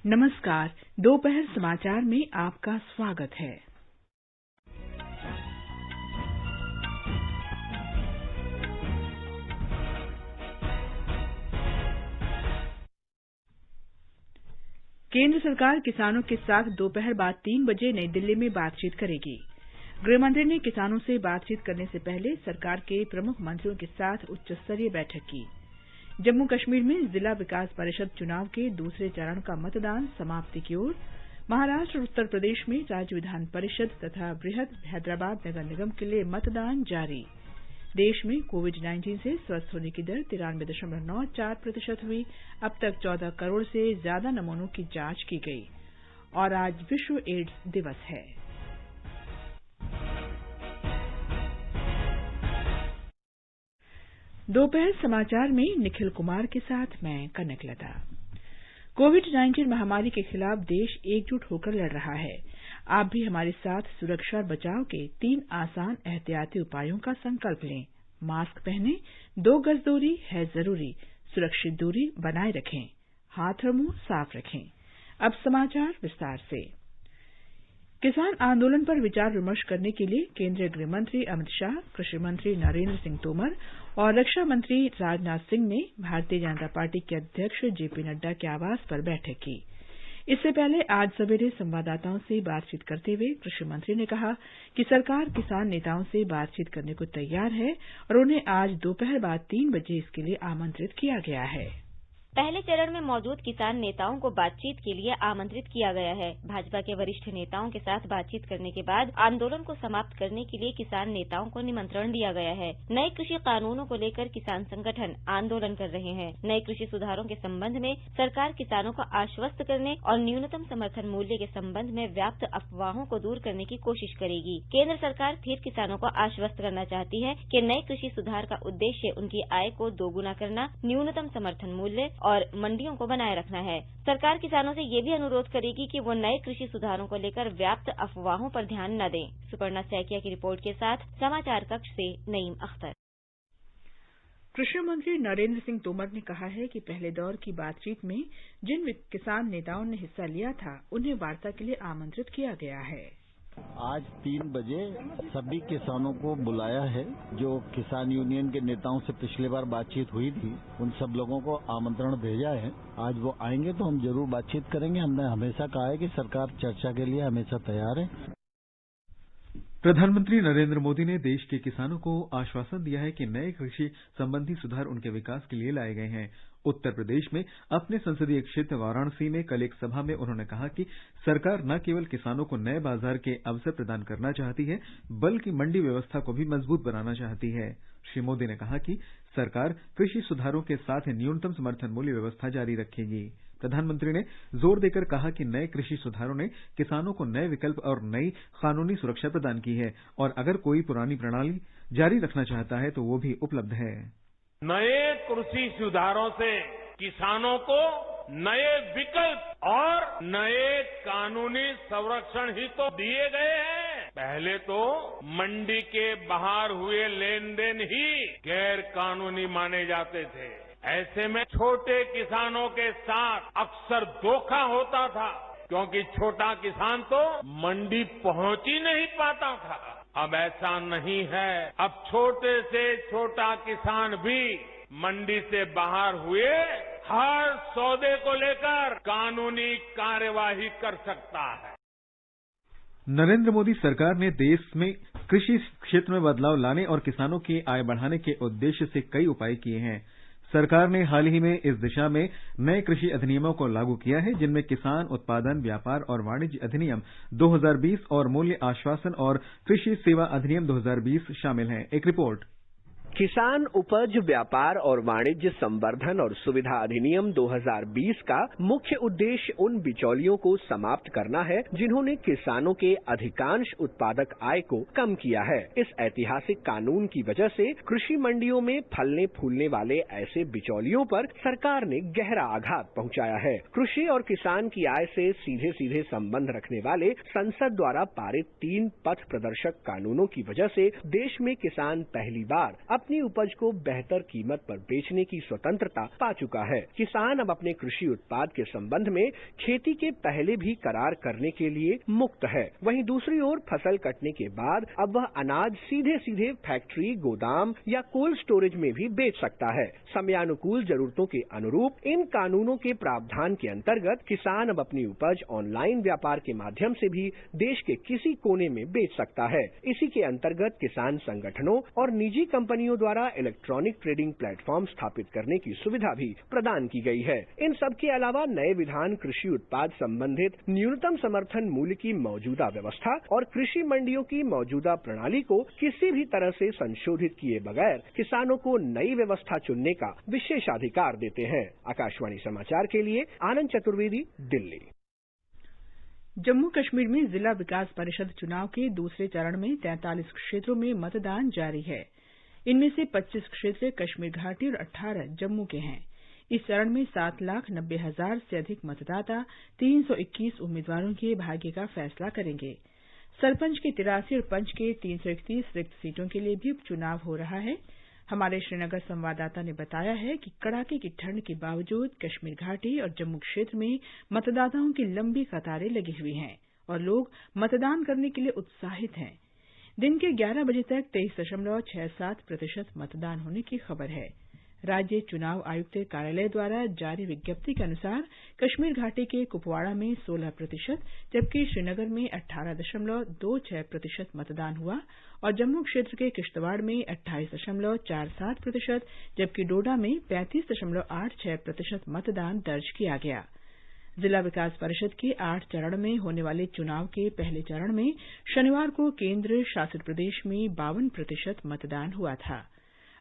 नमस्कार, दोपहर समाचार में आपका स्वागत है। केंद्र सरकार किसानों के साथ दोपहर बाद 3 बजे नई दिल्ली में बातचीत करेगी। गृहमंत्री ने किसानों से बातचीत करने से पहले सरकार के प्रमुख मंत्रियों के साथ उच्च स्तरीय बैठक की। जम्मू कश्मीर में जिला विकास परिषद चुनाव के दूसरे चरण का मतदान समाप्ति की ओर। महाराष्ट्र और उत्तर प्रदेश में राज्य विधान परिषद तथा बृहद हैदराबाद नगर निगम के लिए मतदान जारी। देश में कोविड-19 से स्वस्थ होने की दर 93.94% हुई। अब तक 14 करोड़ से ज्यादा नमूनों की जांच की गई। और आज विश्व एड्स दिवस है। दोपहर समाचार में निखिल कुमार के साथ मैं कनकलता। कोविड-19 महामारी के खिलाफ देश एकजुट होकर लड़ रहा है। आप भी हमारे साथ सुरक्षा और बचाव के 3 आसान एहतियाती उपायों का संकल्प लें। मास्क पहनें, 2 गज दूरी है जरूरी, सुरक्षित दूरी बनाए रखें, हाथ और मुंह साफ रखें। अब समाचार विस्तार से। किसान आंदोलन पर विचार विमर्श करने के लिए केंद्रीय गृह मंत्री अमित शाह, कृषि मंत्री नरेंद्र सिंह तोमर और रक्षा मंत्री राजनाथ सिंह ने भारतीय जनता पार्टी के अध्यक्ष जेपी नड्डा के आवास पर बैठक की। इससे पहले आज सवेरे संवाददाताओं से बातचीत करते हुए कृषि मंत्री ने कहा कि सरकार किसान नेताओं से बातचीत करने को तैयार है और उन्हें आज दोपहर बाद 3 बजे इसके लिए आमंत्रित किया गया है। पहले चरण में मौजूद किसान नेताओं को बातचीत के लिए आमंत्रित किया गया है। भाजपा के वरिष्ठ नेताओं के साथ बातचीत करने के बाद आंदोलन को समाप्त करने के लिए किसान नेताओं को निमंत्रण दिया गया है। नए कृषि कानूनों को लेकर किसान संगठन आंदोलन कर रहे हैं। नए कृषि सुधारों के संबंध में सरकार किसानों को आश्वस्त करने और न्यूनतम समर्थन मूल्य के संबंध में व्याप्त अफवाहों को दूर करने की कोशिश करेगी। केंद्र सरकार फिर किसानों को आश्वस्त करना चाहती है कि नए कृषि सुधार का उद्देश्य उनकी आय को दोगुना करना, न्यूनतम समर्थन मूल्य और मंडियों को बनाए रखना है। सरकार किसानों से ये भी अनुरोध करेगी कि वो नए कृषि सुधारों को लेकर व्याप्त अफवाहों पर ध्यान न दें। सुपर्णा सैकिया की रिपोर्ट के साथ समाचार कक्ष से नईम अख्तर। कृषि मंत्री नरेंद्र सिंह तोमर ने कहा है कि पहले दौर की बातचीत में जिन किसान नेताओं ने हिस्सा लिया था, उन्हें वार्ता के लिए आमंत्रित किया गया है। आज 3 बजे सभी किसानों को बुलाया है। जो किसान यूनियन के नेताओं से पिछली बार बातचीत हुई थी, उन सब लोगों को आमंत्रण भेजा है। आज वो आएंगे तो हम जरूर बातचीत करेंगे। हमने हमेशा कहा है कि सरकार चर्चा के लिए हमेशा तैयार है। प्रधानमंत्री नरेंद्र मोदी ने देश के किसानों को आश्वासन दिया है कि नए कृषि संबंधी सुधार उनके विकास के लिए लाए गए हैं। उत्तर प्रदेश में अपने संसदीय क्षेत्र वाराणसी में कल एक सभा में उन्होंने कहा कि सरकार न केवल किसानों को नए बाजार के अवसर प्रदान करना चाहती है, बल्कि मंडी व्यवस्था को भी मजबूत बनाना चाहती है। श्री मोदी ने कहा कि सरकार कृषि सुधारों के साथ न्यूनतम समर्थन मूल्य व्यवस्था जारी रखेगी। प्रधानमंत्री ने जोर देकर कहा कि नए कृषि सुधारों ने किसानों को नए विकल्प और नई कानूनी सुरक्षा प्रदान की है और अगर कोई पुरानी प्रणाली जारी रखना चाहता है तो वो भी उपलब्ध है। नए कृषि सुधारों से किसानों को नए विकल्प और नए कानूनी संरक्षण ही तो दिए गए हैं। पहले तो मंडी के बाहर हुए लेन देन ही गैर कानूनी माने जाते थे। ऐसे में छोटे किसानों के साथ अक्सर धोखा होता था, क्योंकि छोटा किसान तो मंडी पहुंच ही नहीं पाता था। अब ऐसा नहीं है। अब छोटे से छोटा किसान भी मंडी से बाहर हुए हर सौदे को लेकर कानूनी कार्यवाही कर सकता है। नरेंद्र मोदी सरकार ने देश में कृषि क्षेत्र में बदलाव लाने और किसानों की आय बढ़ाने के उद्देश्य से कई उपाय किए हैं। सरकार ने हाल ही में इस दिशा में नए कृषि अधिनियमों को लागू किया है, जिनमें किसान उत्पादन, व्यापार और वाणिज्य अधिनियम 2020 और मूल्य आश्वासन और कृषि सेवा अधिनियम 2020 शामिल हैं। एक रिपोर्ट। किसान उपज व्यापार और वाणिज्य संवर्धन और सुविधा अधिनियम 2020 का मुख्य उद्देश्य उन बिचौलियों को समाप्त करना है जिन्होंने किसानों के अधिकांश उत्पादक आय को कम किया है। इस ऐतिहासिक कानून की वजह से कृषि मंडियों में फलने फूलने वाले ऐसे बिचौलियों पर सरकार ने गहरा आघात पहुंचाया है। कृषि और किसान की आय से सीधे सीधे संबंध रखने वाले संसद द्वारा पारित 3 पथ प्रदर्शक कानूनों की वजह से देश में किसान पहली बार अब अपनी उपज को बेहतर कीमत पर बेचने की स्वतंत्रता पा चुका है। किसान अब अपने कृषि उत्पाद के संबंध में खेती के पहले भी करार करने के लिए मुक्त है। वहीं दूसरी ओर फसल कटने के बाद अब वह अनाज सीधे सीधे फैक्ट्री, गोदाम या कोल्ड स्टोरेज में भी बेच सकता है। समयानुकूल जरूरतों के अनुरूप इन कानूनों के प्रावधान के अंतर्गत किसान अब अपनी उपज ऑनलाइन व्यापार के माध्यम से भी देश के किसी कोने में बेच सकता है। इसी के अंतर्गत किसान संगठनों और निजी कंपनियों द्वारा इलेक्ट्रॉनिक ट्रेडिंग प्लेटफॉर्म स्थापित करने की सुविधा भी प्रदान की गई है। इन सब के अलावा नए विधान कृषि उत्पाद संबंधित न्यूनतम समर्थन मूल्य की मौजूदा व्यवस्था और कृषि मंडियों की मौजूदा प्रणाली को किसी भी तरह से संशोधित किए बगैर किसानों को नई व्यवस्था चुनने का विशेषाधिकार देते हैं। आकाशवाणी समाचार के लिए आनंद चतुर्वेदी, दिल्ली। जम्मू कश्मीर में जिला विकास परिषद चुनाव के दूसरे चरण में 43 क्षेत्रों में मतदान जारी है। इनमें से 25 क्षेत्र कश्मीर घाटी और 18 जम्मू के हैं। इस चरण में 7,90,000 से अधिक मतदाता 321 उम्मीदवारों के भाग्य का फैसला करेंगे। सरपंच के 83 और पंच के 331 रिक्त सीटों के लिए भी उपचुनाव हो रहा है। हमारे श्रीनगर संवाददाता ने बताया है कि कड़ाके की ठंड के बावजूद कश्मीर घाटी और जम्मू क्षेत्र में मतदाताओं की लंबी कतारें लगी हुई हैं और लोग मतदान करने के लिए उत्साहित हैं। दिन के 11 बजे तक 23.67% मतदान होने की खबर है। राज्य चुनाव आयुक्त कार्यालय द्वारा जारी विज्ञप्ति के अनुसार कश्मीर घाटी के कुपवाड़ा में 16%, जबकि श्रीनगर में 18.26% मतदान हुआ और जम्मू क्षेत्र के किश्तवाड़ में 28.47%, जबकि डोडा में 35.86% मतदान दर्ज किया गया। जिला विकास परिषद के 8 चरण में होने वाले चुनाव के पहले चरण में शनिवार को केंद्र शासित प्रदेश में 52% मतदान हुआ था।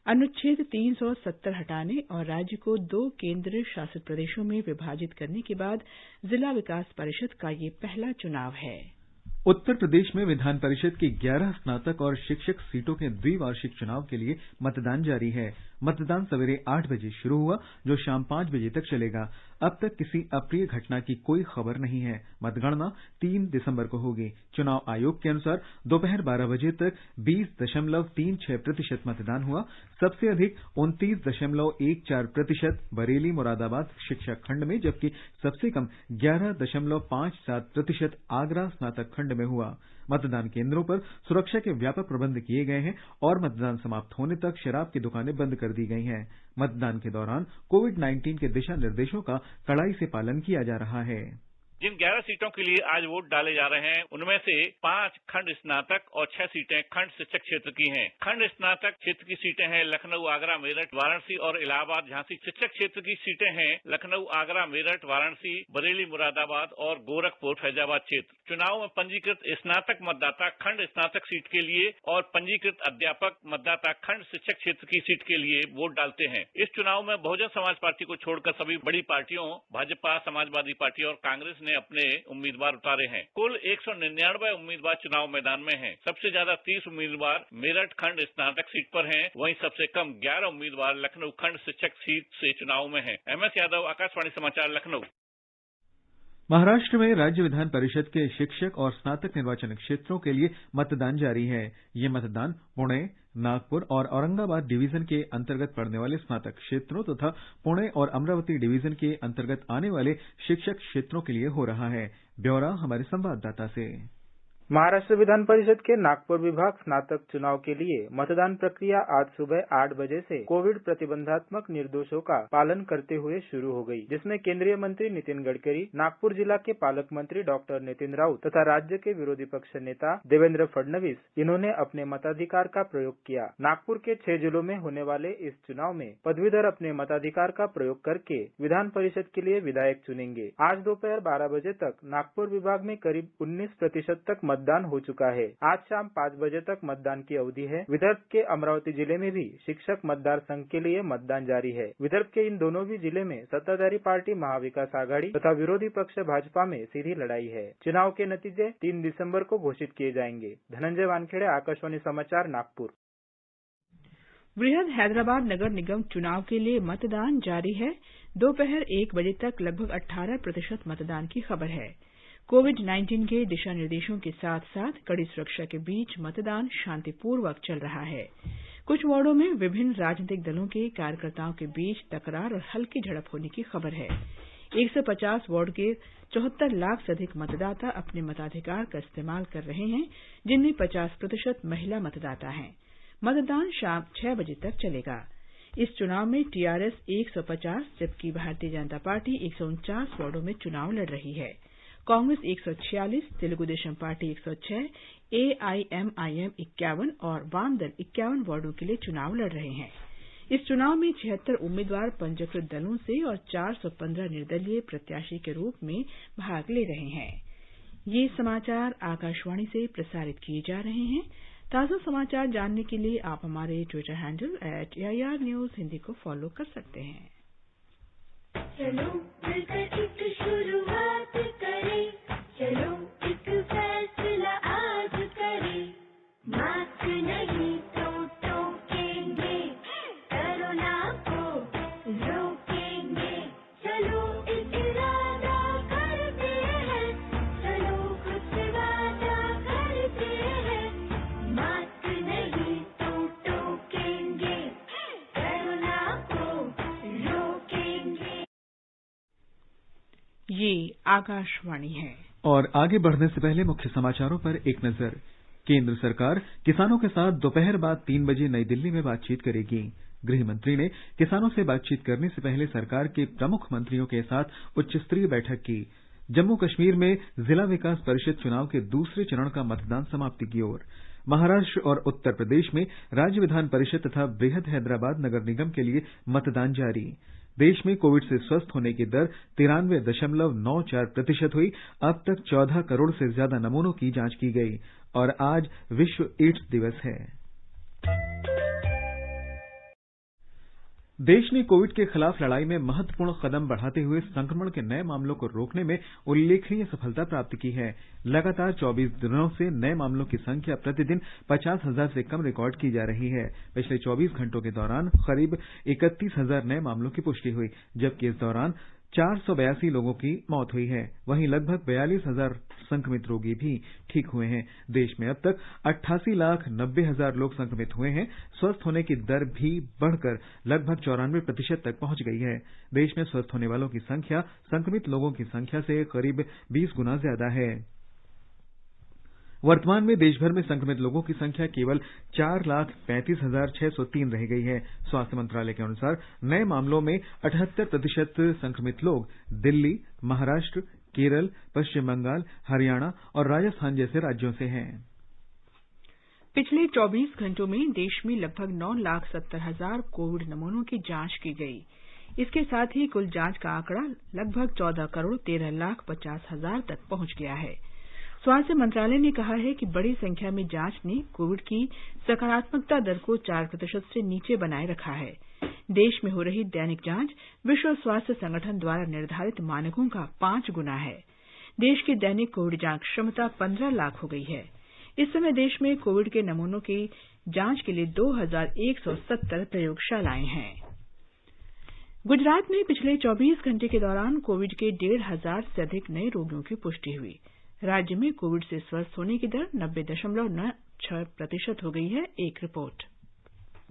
अनुच्छेद 370 हटाने और राज्य को 2 केंद्र शासित प्रदेशों में विभाजित करने के बाद जिला विकास परिषद का ये पहला चुनाव है। उत्तर प्रदेश में विधान परिषद की 11 स्नातक और शिक्षक सीटों के द्विवार्षिक चुनाव के लिए मतदान जारी है। मतदान सवेरे 8 बजे शुरू हुआ, जो शाम 5 बजे तक चलेगा। अब तक किसी अप्रिय घटना की कोई खबर नहीं है। मतगणना 3 दिसंबर को होगी। चुनाव आयोग के अनुसार दोपहर 12 बजे तक 20.36% मतदान हुआ। सबसे अधिक 29.14% बरेली मुरादाबाद शिक्षक खंड में, जबकि सबसे कम 11.57% आगरा स्नातक खंड में हुआ। मतदान केंद्रों पर सुरक्षा के व्यापक प्रबंध किए गए हैं और मतदान समाप्त होने तक शराब की दुकानें बंद कर दी गई हैं। मतदान के दौरान कोविड-19 के दिशा निर्देशों का कड़ाई से पालन किया जा रहा है। जिन 11 सीटों के लिए आज वोट डाले जा रहे हैं, उनमें से 5 खंड स्नातक और 6 सीटें खंड शिक्षक क्षेत्र की हैं। खंड स्नातक क्षेत्र की सीटें हैं लखनऊ, आगरा, मेरठ, वाराणसी और इलाहाबाद। झांसी शिक्षक क्षेत्र की सीटें हैं लखनऊ, आगरा, मेरठ, वाराणसी, बरेली, मुरादाबाद और गोरखपुर, फैजाबाद क्षेत्र। चुनाव में पंजीकृत स्नातक मतदाता खंड स्नातक सीट के लिए और पंजीकृत अध्यापक मतदाता खंड शिक्षक क्षेत्र की सीट के लिए वोट डालते हैं। इस चुनाव में बहुजन समाज पार्टी को छोड़कर सभी बड़ी पार्टियों भाजपा, समाजवादी पार्टी और कांग्रेस ने अपने उम्मीदवार उतारे हैं। कुल 199 उम्मीदवार चुनाव मैदान में हैं। सबसे ज्यादा 30 उम्मीदवार मेरठ खंड स्नातक सीट पर हैं, वहीं सबसे कम 11 उम्मीदवार लखनऊ खंड शिक्षक सीट से चुनाव में हैं। MS यादव, आकाशवाणी समाचार, लखनऊ। महाराष्ट्र में राज्य विधान परिषद के शिक्षक और स्नातक निर्वाचन क्षेत्रों के लिए मतदान जारी है। ये मतदान पुणे, नागपुर और औरंगाबाद डिवीजन के अंतर्गत पड़ने वाले स्नातक क्षेत्रों तथा पुणे और अमरावती डिवीजन के अंतर्गत आने वाले शिक्षक क्षेत्रों के लिए हो रहा है। ब्यौरा हमारे संवाददाता से। महाराष्ट्र विधान परिषद के नागपुर विभाग स्नातक चुनाव के लिए मतदान प्रक्रिया आज सुबह 8 बजे से कोविड प्रतिबंधात्मक निर्देशों का पालन करते हुए शुरू हो गई, जिसमें केंद्रीय मंत्री नितिन गडकरी, नागपुर जिला के पालक मंत्री डॉक्टर नितिन राउत तथा राज्य के विरोधी पक्ष नेता देवेंद्र फडणवीस, इन्होंने अपने मताधिकार का प्रयोग किया। नागपुर के 6 जिलों में होने वाले इस चुनाव में पदवीधर अपने मताधिकार का प्रयोग करके विधान परिषद के लिए विधायक चुनेंगे। आज दोपहर 12 बजे तक नागपुर विभाग में करीब 19% तक मतदान हो चुका है। आज शाम 5 बजे तक मतदान की अवधि है। विदर्भ के अमरावती जिले में भी शिक्षक मतदार संघ के लिए मतदान जारी है। विदर्भ के इन दोनों भी जिले में सत्ताधारी पार्टी महाविकास आघाड़ी तथा विरोधी पक्ष भाजपा में सीधी लड़ाई है। चुनाव के नतीजे 3 दिसंबर को घोषित किए जाएंगे। धनंजय वानखेड़े, आकाशवाणी समाचार, नागपुर। वृहद हैदराबाद नगर निगम चुनाव के लिए मतदान जारी है। दोपहर 1 बजे तक लगभग 18% मतदान की खबर है। कोविड-19 के दिशा निर्देशों के साथ साथ कड़ी सुरक्षा के बीच मतदान शांतिपूर्वक चल रहा है। कुछ वार्डों में विभिन्न राजनीतिक दलों के कार्यकर्ताओं के बीच तकरार और हल्की झड़प होने की खबर है। 150 वार्ड के 74 लाख से अधिक मतदाता अपने मताधिकार का इस्तेमाल कर रहे हैं, जिनमें 50% महिला मतदाता हैं। मतदान शाम 6 बजे तक चलेगा। इस चुनाव में टीआरएस 150 जबकि भारतीय जनता पार्टी 149 वार्डों में चुनाव लड़ रही है। कांग्रेस 146, तेलुगु देशम पार्टी 106, एआईएमआईएम 51 और वाम दल 51 वार्डों के लिए चुनाव लड़ रहे हैं। इस चुनाव में 76 उम्मीदवार पंजीकृत दलों से और 415 निर्दलीय प्रत्याशी के रूप में भाग ले रहे हैं। ये समाचार आकाशवाणी से प्रसारित किए जा रहे हैं। ताजा समाचार जानने के लिए आप हमारे Twitter handle @AIR News Hindi को फॉलो कर सकते हैं। चलो मिलकर एक शुरुआत करें, चलो एक फैसला आज करें, मास्क नहीं तो टोकेंगे, कोरोना को रोकेंगे, चलो एक इरादा करते हैं, चलो कुछ वादा करते हैं, मास्क नहीं तो टोकेंगे, कोरोना को रोकेंगे। ये आकाशवाणी है। और आगे बढ़ने से पहले मुख्य समाचारों पर एक नजर। केंद्र सरकार किसानों के साथ दोपहर बाद 3 बजे नई दिल्ली में बातचीत करेगी। गृह मंत्री ने किसानों से बातचीत करने से पहले सरकार के प्रमुख मंत्रियों के साथ उच्च स्तरीय बैठक की। जम्मू कश्मीर में जिला विकास परिषद चुनाव के दूसरे चरण का मतदान समाप्ति की ओर। महाराष्ट्र और उत्तर प्रदेश में राज्य विधान परिषद तथा बृहद हैदराबाद नगर निगम के लिए मतदान जारी। देश में कोविड से स्वस्थ होने की दर 93.94% हुई। अब तक 14 करोड़ से ज्यादा नमूनों की जांच की गई और आज विश्व एड्स दिवस है। देश ने कोविड के खिलाफ लड़ाई में महत्वपूर्ण कदम बढ़ाते हुए संक्रमण के नए मामलों को रोकने में उल्लेखनीय सफलता प्राप्त की है। लगातार 24 दिनों से नए मामलों की संख्या प्रतिदिन 50,000 से कम रिकॉर्ड की जा रही है। पिछले 24 घंटों के दौरान करीब 31,000 नए मामलों की पुष्टि हुई, जबकि इस दौरान 482 लोगों की मौत हुई है। वहीं लगभग 42,000 संक्रमित रोगी भी ठीक हुए हैं। देश में अब तक 88,90,000 लोग संक्रमित हुए हैं। स्वस्थ होने की दर भी बढ़कर लगभग 94% तक पहुंच गई है। देश में स्वस्थ होने वालों की संख्या संक्रमित लोगों की संख्या से करीब 20 गुना ज्यादा है। वर्तमान में देश भर में संक्रमित लोगों की संख्या केवल 4,35,603 रह गई है। स्वास्थ्य मंत्रालय के अनुसार नए मामलों में 78% संक्रमित लोग दिल्ली, महाराष्ट्र, केरल, पश्चिम बंगाल, हरियाणा और राजस्थान जैसे राज्यों से हैं। पिछले 24 घंटों में देश में लगभग 9,70,000 कोविड नमूनों की जांच की गई। इसके साथ ही कुल जांच का आंकड़ा लगभग 14,13,50,000 तक पहुंच गया है। स्वास्थ्य मंत्रालय ने कहा है कि बड़ी संख्या में जांच ने कोविड की सकारात्मकता दर को 4% से नीचे बनाए रखा है। देश में हो रही दैनिक जांच विश्व स्वास्थ्य संगठन द्वारा निर्धारित मानकों का 5 गुना है। देश की दैनिक कोविड जांच क्षमता 15 लाख हो गई है। इस समय देश में कोविड के नमूनों की जांच के लिए 2,170 प्रयोगशालाएं हैं। गुजरात में पिछले 24 घंटे के दौरान कोविड के 1,500 से अधिक नए रोगियों की पुष्टि हुई। राज्य में कोविड से स्वस्थ होने की दर 90.96% हो गई है। एक रिपोर्ट।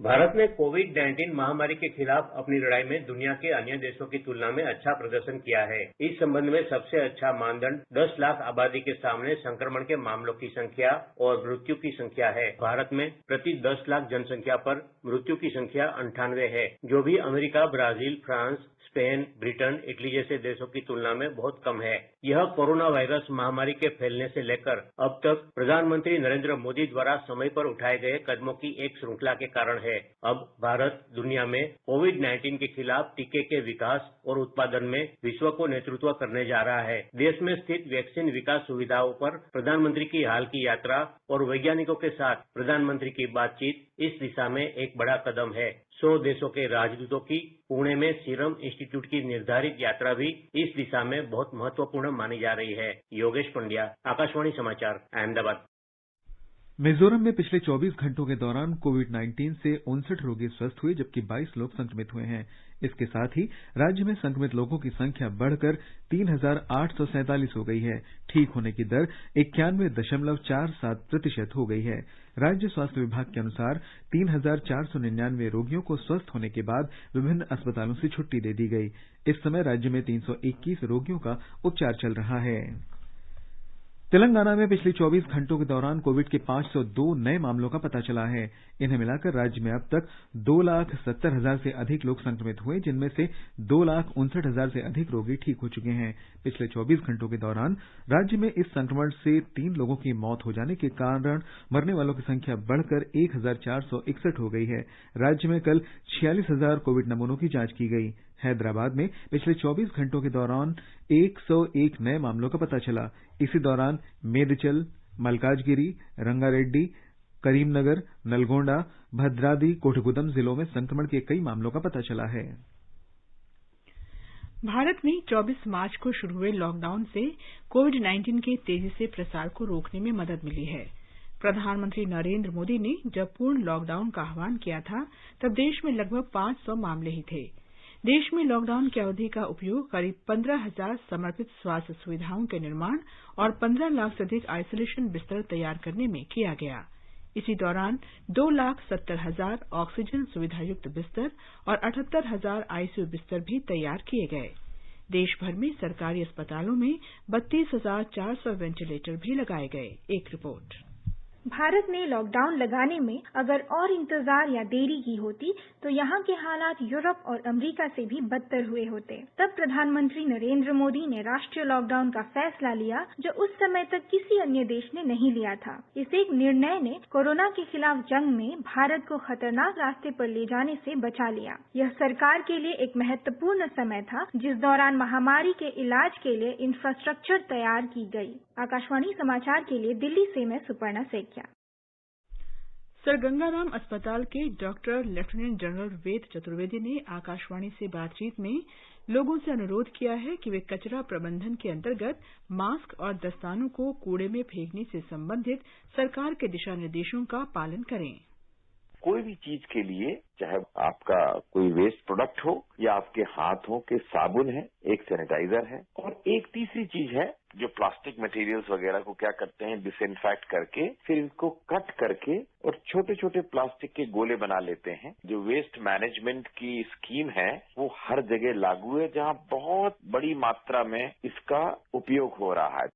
भारत ने कोविड-19 महामारी के खिलाफ अपनी लड़ाई में दुनिया के अन्य देशों की तुलना में अच्छा प्रदर्शन किया है। इस संबंध में सबसे अच्छा मानदंड 10 लाख आबादी के सामने संक्रमण के मामलों की संख्या और मृत्यु की संख्या है। भारत में प्रति 10 लाख जनसंख्या पर मृत्यु की संख्या 98 है, जो भी America, Brazil, France, Spain, Britain, Italy जैसे देशों की तुलना में बहुत कम है। यह कोरोना वायरस महामारी के फैलने से लेकर अब तक प्रधानमंत्री नरेंद्र मोदी द्वारा समय पर उठाए गए कदमों की एक श्रृंखला के कारण है। अब भारत दुनिया में कोविड-19 के खिलाफ टीके के विकास और उत्पादन में विश्व को नेतृत्व करने जा रहा है। देश में स्थित वैक्सीन विकास सुविधाओं पर प्रधानमंत्री की हाल की यात्रा और वैज्ञानिकों के साथ प्रधानमंत्री की बातचीत इस दिशा में एक बड़ा कदम है। 100 देशों के राजदूतों की पुणे में सीरम इंस्टीट्यूट की निर्धारित यात्रा भी इस दिशा में बहुत महत्वपूर्ण मानी जा रही है। योगेश पंड्या, आकाशवाणी समाचार, अहमदाबाद। मिजोरम में पिछले 24 घंटों के दौरान कोविड-19 से 59 रोगी स्वस्थ हुए जबकि 22 लोग संक्रमित हुए हैं। इसके साथ ही राज्य में संक्रमित लोगों की संख्या बढ़कर 3,847 हो गई है। ठीक होने की दर 91.47% हो गई है। राज्य स्वास्थ्य विभाग के अनुसार 3,499 रोगियों को स्वस्थ होने के बाद विभिन्न अस्पतालों से छुट्टी दे दी गई। इस समय राज्य में 321 रोगियों का उपचार चल रहा है। तेलंगाना में पिछले 24 घंटों के दौरान कोविड के 502 नए मामलों का पता चला है। इन्हें मिलाकर राज्य में अब तक 2,70,000 से अधिक लोग संक्रमित हुए, जिनमें से 2,59,000 से अधिक रोगी ठीक हो चुके हैं। पिछले 24 घंटों के दौरान राज्य में इस संक्रमण से 3 लोगों की मौत हो जाने के कारण मरने वालों की संख्या बढ़कर 1,461 हो गई है। राज्य में कल 46,000 कोविड नमूनों की जांच की गई। हैदराबाद में पिछले 24 घंटों के दौरान 101 नए मामलों का पता चला। इसी दौरान मेदचल, मलकाजगिरी, रंगारेड्डी, करीमनगर, नलगोंडा, भद्राद्री कोठगुदम जिलों में संक्रमण के कई मामलों का पता चला है। भारत में 24 मार्च को शुरू हुए लॉकडाउन से कोविड-19 के तेजी से प्रसार को रोकने में मदद मिली है। प्रधानमंत्री नरेंद्र मोदी ने जब पूर्ण लॉकडाउन का आह्वान किया था तब देश में लगभग 500 मामले ही थे। देश में लॉकडाउन की अवधि का उपयोग करीब 15,000 समर्पित स्वास्थ्य सुविधाओं के निर्माण और 15 लाख से अधिक आइसोलेशन बिस्तर तैयार करने में किया गया। इसी दौरान 2,70,000 ऑक्सीजन सुविधायुक्त बिस्तर और 78,000 आईसीयू बिस्तर भी तैयार किए गए। देश भर में सरकारी अस्पतालों में 32,400 वेंटिलेटर भी लगाए गए। एक रिपोर्ट। भारत में लॉकडाउन लगाने में अगर और इंतजार या देरी की होती तो यहाँ के हालात यूरोप और अमेरिका से भी बदतर हुए होते। तब प्रधानमंत्री नरेंद्र मोदी ने राष्ट्रीय लॉकडाउन का फैसला लिया जो उस समय तक किसी अन्य देश ने नहीं लिया था। इस एक निर्णय ने कोरोना के खिलाफ जंग में भारत को खतरनाक रास्ते पर ले जाने से बचा लिया। यह सरकार के लिए एक महत्वपूर्ण समय था जिस दौरान महामारी के इलाज के लिए इंफ्रास्ट्रक्चर तैयार की गई। आकाशवाणी समाचार के लिए दिल्ली से मैं सुपर्णा सेकिया। सर गंगाराम अस्पताल के doctor lieutenant general Ved Chaturvedi ने आकाशवाणी से बातचीत में लोगों से अनुरोध किया है कि वे कचरा प्रबंधन के अंतर्गत मास्क और दस्तानों को कूड़े में फेंकने से संबंधित सरकार के दिशा निर्देशों का पालन करें। कोई भी चीज के लिए, चाहे आपका कोई वेस्ट प्रोडक्ट हो या आपके हाथों के साबुन है, एक सैनिटाइजर है और एक तीसरी चीज है जो प्लास्टिक मटेरियल्स वगैरह को क्या करते हैं, डिसइंफेक्ट करके फिर इनको कट करके और छोटे छोटे प्लास्टिक के गोले बना लेते हैं। जो वेस्ट मैनेजमेंट की स्कीम है वो हर जगह लागू है जहां बहुत बड़ी मात्रा में इसका उपयोग हो रहा है।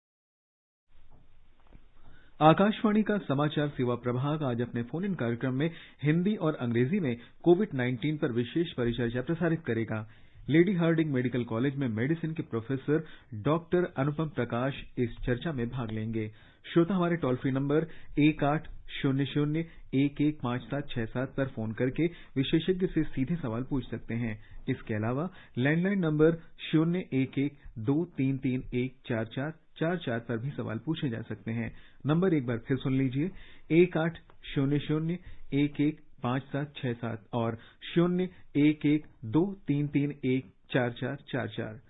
आकाशवाणी का समाचार सेवा प्रभाग आज अपने फोन इन कार्यक्रम में हिंदी और अंग्रेजी में कोविड-19 पर विशेष परिचर्चा प्रसारित करेगा। लेडी हार्डिंग मेडिकल कॉलेज में मेडिसिन के प्रोफेसर डॉक्टर अनुपम प्रकाश इस चर्चा में भाग लेंगे। श्रोता हमारे टोल फ्री नंबर 1800-115767 पर फोन करके विशेषज्ञ से सीधे सवाल पूछ सकते हैं। इसके अलावा लैंडलाइन नंबर 01123314444 पर भी सवाल पूछे जा सकते हैं। नंबर एक बार फिर सुन लीजिए, 1800-115767 और 01123314444।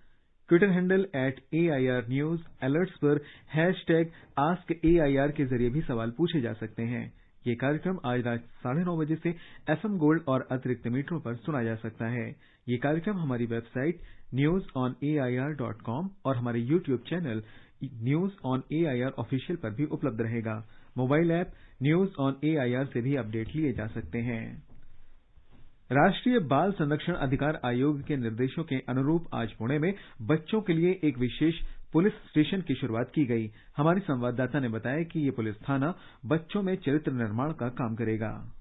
Twitter handle @AIR News alerts पर #AskAIR के जरिए भी सवाल पूछे जा सकते हैं। ये कार्यक्रम आज रात 9:30 बजे से FM गोल्ड और अतिरिक्त मीटरों पर सुना जा सकता है। ये कार्यक्रम हमारी वेबसाइट newsonair.com और हमारे YouTube channel news on AIR official पर भी उपलब्ध रहेगा। Mobile app news on AIR से भी अपडेट लिए जा सकते हैं। राष्ट्रीय बाल संरक्षण अधिकार आयोग के निर्देशों के अनुरूप आज पुणे में बच्चों के लिए एक विशेष पुलिस स्टेशन की शुरुआत की गई। हमारी संवाददाता ने बताया कि ये पुलिस थाना बच्चों में चरित्र निर्माण का काम करेगा।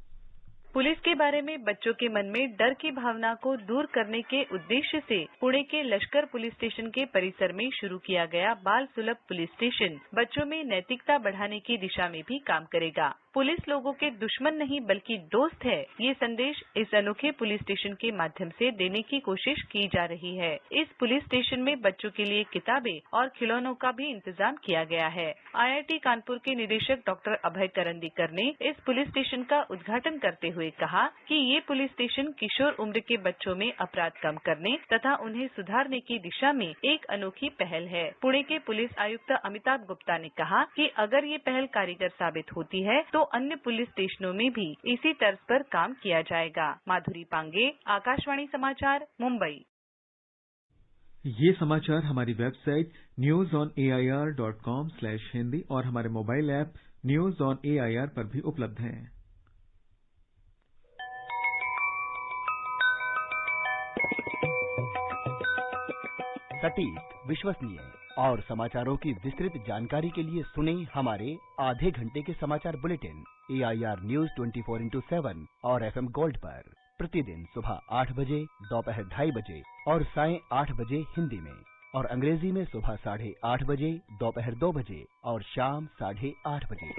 पुलिस के बारे में बच्चों के मन में डर की भावना को दूर करने के उद्देश्य से पुणे के लश्कर पुलिस स्टेशन के परिसर में शुरू किया गया बाल सुलभ पुलिस स्टेशन बच्चों में नैतिकता बढ़ाने की दिशा में भी काम करेगा। पुलिस लोगों के दुश्मन नहीं बल्कि दोस्त है, ये संदेश इस अनोखे पुलिस स्टेशन के माध्यम से देने की कोशिश की जा रही है। इस पुलिस स्टेशन में बच्चों के लिए किताबें और खिलौनों का भी इंतजाम किया गया है। IIT कानपुर के निदेशक डॉक्टर अभय करंदीकर ने इस पुलिस स्टेशन का उद्घाटन करते हुए कहा कि ये पुलिस स्टेशन किशोर उम्र के बच्चों में अपराध कम करने तथा उन्हें सुधारने की दिशा में एक अनोखी पहल है। पुणे के पुलिस आयुक्त अमिताभ गुप्ता ने कहा कि अगर ये पहल कारगर साबित होती है तो अन्य पुलिस स्टेशनों में भी इसी तर्ज पर काम किया जाएगा। माधुरी पांगे, आकाशवाणी समाचार, मुंबई। ये समाचार हमारी वेबसाइट newsonair.com/hindi और हमारे mobile app news on AIR पर भी उपलब्ध हैं। सटीक, विश्वसनीय और समाचारों की विस्तृत जानकारी के लिए सुने हमारे आधे घंटे के समाचार बुलेटिन AIR News 24x7 और FM Gold पर प्रतिदिन सुबह 8 बजे, दोपहर 2:30 बजे और सायं 8 बजे हिंदी में और अंग्रेजी में सुबह 8:30 बजे, दोपहर 2 बजे और शाम 8:30 बजे।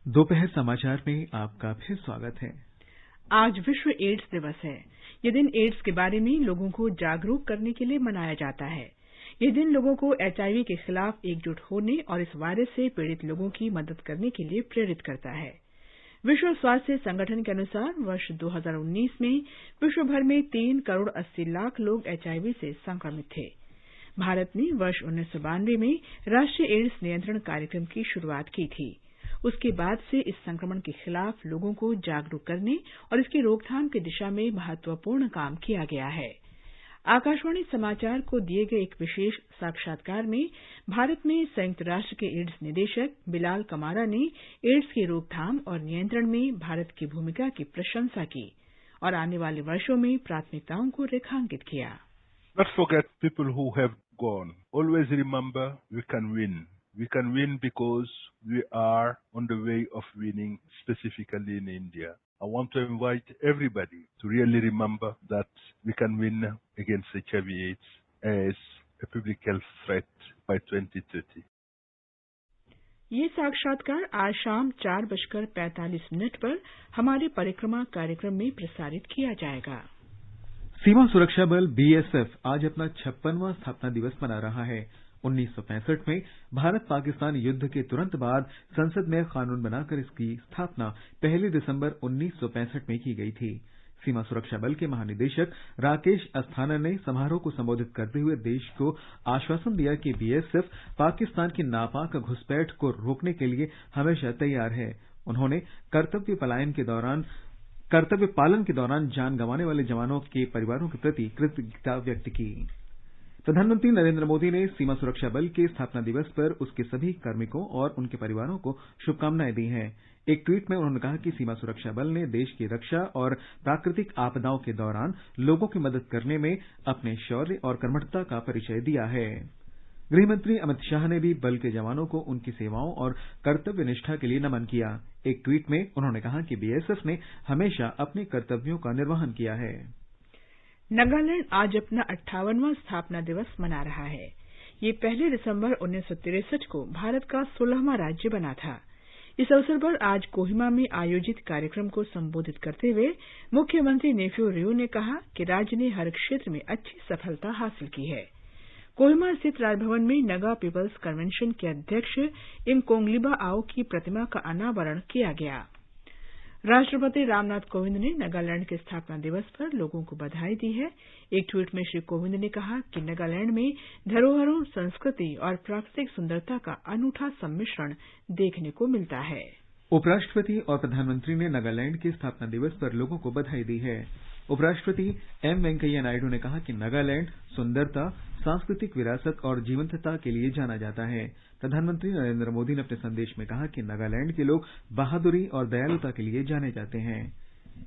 दोपहर समाचार में आपका फिर स्वागत है। आज विश्व एड्स दिवस है। ये दिन एड्स के बारे में लोगों को जागरूक करने के लिए मनाया जाता है। ये दिन लोगों को HIV के खिलाफ एकजुट होने और इस वायरस से पीड़ित लोगों की मदद करने के लिए प्रेरित करता है। विश्व स्वास्थ्य संगठन के अनुसार वर्ष 2019 में विश्व भर में 3 करोड़ 80 लाख लोग HIV से संक्रमित थे। भारत ने वर्ष 1992 में राष्ट्रीय एड्स नियंत्रण कार्यक्रम की शुरुआत की थी। उसके बाद से इस संक्रमण के खिलाफ लोगों को जागरूक करने और इसकी रोकथाम की दिशा में महत्वपूर्ण काम किया गया है। आकाशवाणी समाचार को दिए गए एक विशेष साक्षात्कार में भारत में संयुक्त राष्ट्र के एड्स निदेशक बिलाल कमारा ने एड्स की रोकथाम और नियंत्रण में भारत की भूमिका की प्रशंसा की और आने वाले वर्षों में प्राथमिकताओं को रेखांकित किया। Not forget people who have gone. Always remember we can win. We can win because we are on the way of winning, specifically in India. I want to invite everybody to really remember that we can win against HIV/AIDS as a public health threat by 2030. ये साक्षात्कार आज शाम 4:45 पर हमारे परिक्रमा कार्यक्रम में प्रसारित किया जाएगा। सीमा सुरक्षा बल BSF आज अपना 56वां स्थापना दिवस मना रहा है। 1965 में भारत पाकिस्तान युद्ध के तुरंत बाद संसद में कानून बनाकर इसकी स्थापना 1 दिसंबर 1965 में की गई थी। सीमा सुरक्षा बल के महानिदेशक राकेश अस्थाना ने समारोह को संबोधित करते हुए देश को आश्वासन दिया कि BSF पाकिस्तान की नापाक घुसपैठ को रोकने के लिए हमेशा तैयार है। उन्होंने कर्तव्य पालन के दौरान जान गंवाने वाले जवानों के परिवारों के प्रति कृतज्ञता व्यक्त की। प्रधानमंत्री नरेंद्र मोदी ने सीमा सुरक्षा बल के स्थापना दिवस पर उसके सभी कार्मिकों और उनके परिवारों को शुभकामनाएं दी हैं। एक ट्वीट में उन्होंने कहा कि सीमा सुरक्षा बल ने देश की रक्षा और प्राकृतिक आपदाओं के दौरान लोगों की मदद करने में अपने शौर्य और कर्मठता का परिचय दिया है। गृहमंत्री अमित शाह ने भी बल के जवानों को उनकी सेवाओं और कर्तव्य निष्ठा के लिए नमन किया। एक ट्वीट में उन्होंने कहा कि BSF ने हमेशा अपने कर्तव्यों का निर्वहन किया है। नागालैंड आज अपना 58वां स्थापना दिवस मना रहा है। ये 1 दिसंबर 1963 को भारत का 16वां राज्य बना था। इस अवसर पर आज कोहिमा में आयोजित कार्यक्रम को संबोधित करते हुए मुख्यमंत्री नेफ्यू रियो ने कहा कि राज्य ने हर क्षेत्र में अच्छी सफलता हासिल की है। कोहिमा स्थित राजभवन में नगा पीपल्स कन्वेंशन के अध्यक्ष इमकोंगलिबा आओ की प्रतिमा का अनावरण किया गया। राष्ट्रपति रामनाथ कोविंद ने नागालैंड के स्थापना दिवस पर लोगों को बधाई दी है। एक ट्वीट में श्री कोविंद ने कहा कि नागालैंड में धरोहरों, संस्कृति और प्राकृतिक सुंदरता का अनूठा सम्मिश्रण देखने को मिलता है। उपराष्ट्रपति और प्रधानमंत्री ने नागालैंड के स्थापना दिवस पर लोगों को बधाई दी है। उपराष्ट्रपति एम वेंकैया नायडू ने कहा कि नागालैंड सुंदरता, सांस्कृतिक विरासत और जीवंतता के लिए जाना जाता है। प्रधानमंत्री नरेंद्र मोदी ने अपने संदेश में कहा कि नागालैंड के लोग बहादुरी और दयालुता के लिए जाने जाते हैं।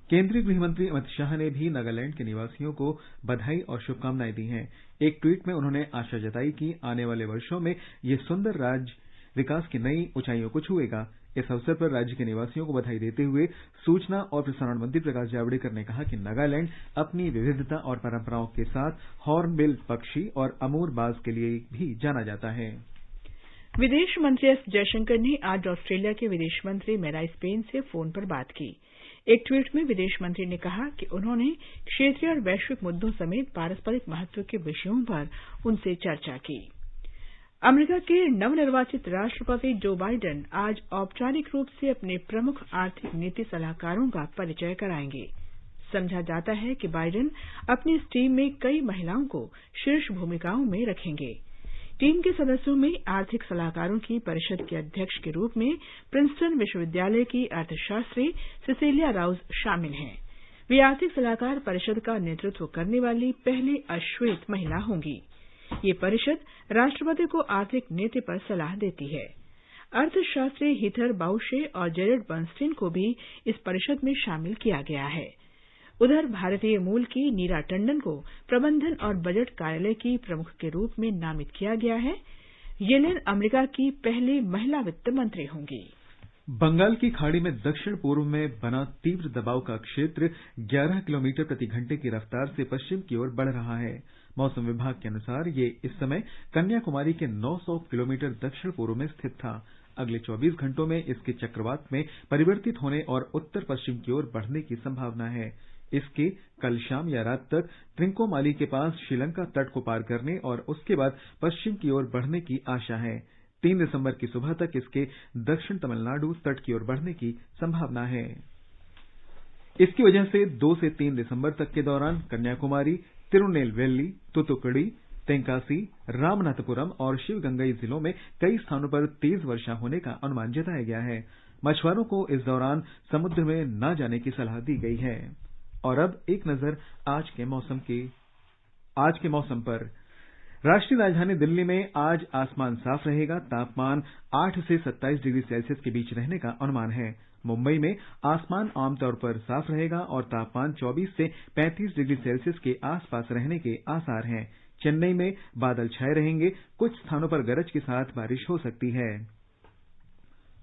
केंद्रीय गृहमंत्री अमित शाह ने भी नागालैंड के निवासियों को बधाई और शुभकामनाएं दी हैं। एक ट्वीट में उन्होंने आशा जताई कि आने वाले वर्षों में ये सुंदर राज्य विकास की नई ऊंचाइयों को छुएगा। इस अवसर पर राज्य के निवासियों को बधाई देते हुए सूचना और प्रसारण मंत्री प्रकाश जावड़ेकर ने कहा कि नागालैंड अपनी विविधता और परंपराओं के साथ हॉर्नबिल पक्षी और अमूर बाज के लिए भी जाना जाता है। विदेश मंत्री एस जयशंकर ने आज ऑस्ट्रेलिया के विदेश मंत्री मैराइस पेन से फोन पर बात की। एक ट्वीट में विदेश मंत्री ने कहा कि उन्होंने क्षेत्रीय और वैश्विक मुद्दों समेत पारस्परिक महत्व के विषयों पर उनसे चर्चा की। अमेरिका के नवनिर्वाचित राष्ट्रपति जो बाइडेन आज औपचारिक रूप से अपने प्रमुख आर्थिक नीति सलाहकारों का परिचय कराएंगे। समझा जाता है कि बाइडेन अपनी इस टीम में कई महिलाओं को शीर्ष भूमिकाओं में रखेंगे। टीम के सदस्यों में आर्थिक सलाहकारों की परिषद के अध्यक्ष के रूप में प्रिंसटन विश्वविद्यालय की अर्थशास्त्री सिसिलिया राउज शामिल हैं। वे आर्थिक सलाहकार परिषद का नेतृत्व करने वाली पहली अश्वेत महिला होंगी। ये परिषद राष्ट्रपति को आर्थिक नीति पर सलाह देती है। अर्थशास्त्री हीथर बाउशे और जेरेड बर्नस्टीन को भी इस परिषद में शामिल किया गया है। उधर भारतीय मूल की नीरा टंडन को प्रबंधन और बजट कार्यालय की प्रमुख के रूप में नामित किया गया है। येलेन अमेरिका की पहली महिला वित्त मंत्री होंगी। बंगाल की खाड़ी में दक्षिण पूर्व में बना तीव्र दबाव का क्षेत्र 11 किलोमीटर प्रति घंटे की रफ्तार से पश्चिम की ओर बढ़ रहा है। मौसम विभाग के अनुसार ये इस समय कन्याकुमारी के 900 किलोमीटर दक्षिण पूर्व में स्थित था। अगले 24 घंटों में इसके चक्रवात में परिवर्तित होने और उत्तर पश्चिम की ओर बढ़ने की संभावना है। इसके कल शाम या रात तक त्रिंकोमाली के पास श्रीलंका तट को पार करने और उसके बाद पश्चिम की ओर बढ़ने की आशा है। 3 दिसंबर की सुबह तक इसके दक्षिण तमिलनाडु तट की ओर बढ़ने की संभावना है। इसकी वजह से 2 से 3 दिसंबर तक के दौरान कन्याकुमारी, तिरुनेलवेली, तुतुकुड़ी, तेंकासी, रामनाथपुरम और शिवगंगई जिलों में कई स्थानों पर तेज वर्षा होने का अनुमान जताया गया है। मछुआरों को इस दौरान समुद्र में न जाने की सलाह दी गई है। और अब एक नजर आज के मौसम पर। राष्ट्रीय राजधानी दिल्ली में आज आसमान साफ रहेगा। तापमान 8 से 27 डिग्री सेल्सियस के बीच रहने का अनुमान है। मुंबई में आसमान आमतौर पर साफ रहेगा और तापमान 24 से 35 डिग्री सेल्सियस के आसपास रहने के आसार हैं। चेन्नई में बादल छाए रहेंगे। कुछ स्थानों पर गरज के साथ बारिश हो सकती है।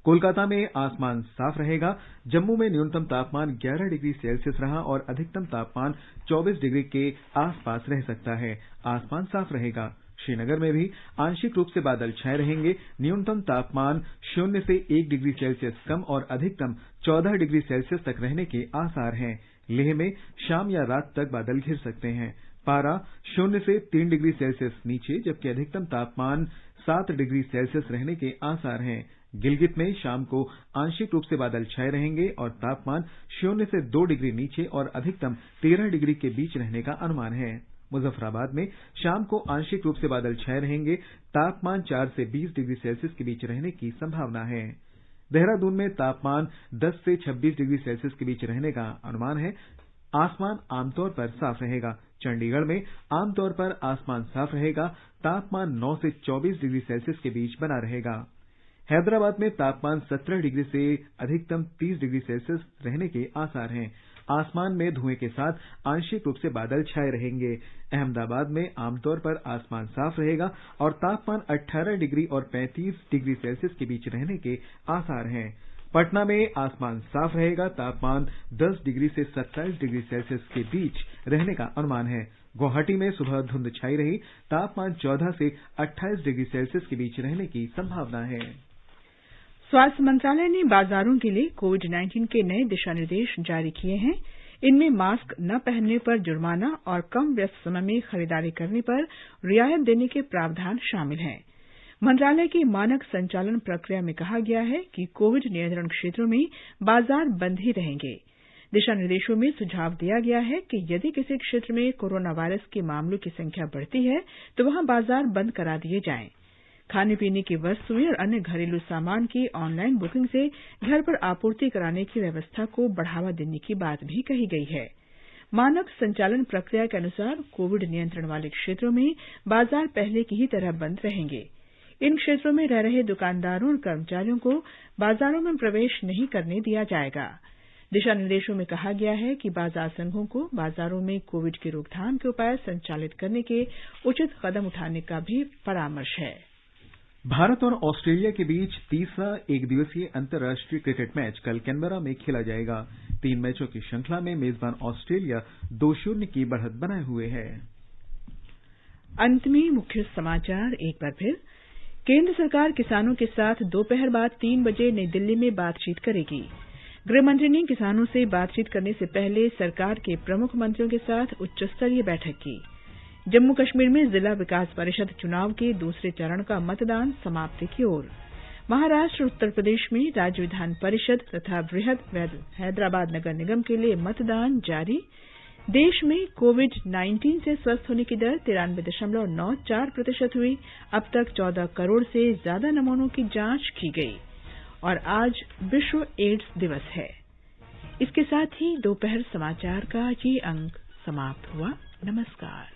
कोलकाता में आसमान साफ रहेगा। जम्मू में न्यूनतम तापमान 11 डिग्री सेल्सियस रहा और अधिकतम तापमान 24 डिग्री के आसपास रह सकता है। आसमान साफ रहेगा। श्रीनगर में भी आंशिक रूप से बादल छाए रहेंगे। न्यूनतम तापमान 0 से 1 डिग्री सेल्सियस कम और अधिकतम 14 डिग्री सेल्सियस तक रहने के आसार हैं। लेह में शाम या रात तक बादल घिर सकते हैं। पारा 0 से 3 डिग्री सेल्सियस नीचे, जबकि अधिकतम तापमान 7 डिग्री सेल्सियस रहने के आसार हैं। गिलगित में शाम को आंशिक रूप से बादल छाए रहेंगे और तापमान 0 से 2 डिग्री नीचे और अधिकतम 13 डिग्री के बीच रहने का अनुमान है। मुजफ्फराबाद में शाम को आंशिक रूप से बादल छाए रहेंगे। तापमान 4 से 20 डिग्री सेल्सियस के बीच रहने की संभावना है। देहरादून में तापमान 10 से 26 डिग्री सेल्सियस के बीच रहने का अनुमान है। आसमान आमतौर पर साफ रहेगा। चंडीगढ़ में आमतौर पर आसमान साफ रहेगा। तापमान 9 से 24 डिग्री सेल्सियस के बीच बना रहेगा। हैदराबाद में तापमान 17 डिग्री से अधिकतम 30 डिग्री सेल्सियस रहने के आसार हैं। आसमान में धुएं के साथ आंशिक रूप से बादल छाए रहेंगे। अहमदाबाद में आमतौर पर आसमान साफ रहेगा और तापमान 18 डिग्री और 35 डिग्री सेल्सियस के बीच रहने के आसार हैं। पटना में आसमान साफ रहेगा। तापमान 10 डिग्री से 27 डिग्री सेल्सियस के बीच रहने का अनुमान है। गुवाहाटी में सुबह धुंध छाई रही। तापमान 14 से 28 डिग्री सेल्सियस के बीच रहने की संभावना है। स्वास्थ्य मंत्रालय ने बाजारों के लिए कोविड-19 के नए दिशा निर्देश जारी किए हैं। इनमें मास्क न पहनने पर जुर्माना और कम व्यस्त समय में खरीदारी करने पर रियायत देने के प्रावधान शामिल हैं। मंत्रालय की मानक संचालन प्रक्रिया में कहा गया है कि कोविड नियंत्रण क्षेत्रों में बाजार बंद ही रहेंगे। दिशा निर्देशों में सुझाव दिया गया है कि यदि किसी क्षेत्र में कोरोना वायरस के मामलों की संख्या बढ़ती है तो वहां बाजार बंद करा दिए जाएं। खाने पीने की वस्तुएं और अन्य घरेलू सामान की ऑनलाइन बुकिंग से घर पर आपूर्ति कराने की व्यवस्था को बढ़ावा देने की बात भी कही गई है। मानक संचालन प्रक्रिया के अनुसार कोविड नियंत्रण वाले क्षेत्रों में बाजार पहले की ही तरह बंद रहेंगे। इन क्षेत्रों में रह रहे दुकानदारों और कर्मचारियों को बाजारों में प्रवेश नहीं करने दिया जाएगा। दिशा निर्देशों में कहा गया है कि बाजार संघों को बाजारों में कोविड की रोकथाम के उपाय संचालित करने के उचित कदम उठाने का भी परामर्श है। भारत और ऑस्ट्रेलिया के बीच तीसरा एकदिवसीय अंतर्राष्ट्रीय क्रिकेट मैच कल कैनबरा में खेला जाएगा। 3 मैचों की श्रृंखला में मेजबान ऑस्ट्रेलिया 2-0 की बढ़त बनाए हुए है। अंत में मुख्य समाचार एक बार फिर। केंद्र सरकार किसानों के साथ दोपहर बाद 3 बजे नई दिल्ली में बातचीत करेगी। गृहमंत्री ने किसानों से बातचीत करने से पहले सरकार के प्रमुख मंत्रियों के साथ उच्चस्तरीय बैठक की। जम्मू कश्मीर में जिला विकास परिषद चुनाव के दूसरे चरण का मतदान समाप्ति की ओर। महाराष्ट्र उत्तर प्रदेश में राज्य विधान परिषद तथा बृहद हैदराबाद नगर निगम के लिए मतदान जारी। देश में कोविड-19 से स्वस्थ होने की दर 93.94% हुई। अब तक 14 करोड़ से ज्यादा नमूनों की जांच की गई और आज विश्व एड्स दिवस है। इसके साथ ही दोपहर समाचार का ये अंक समाप्त हुआ। नमस्कार।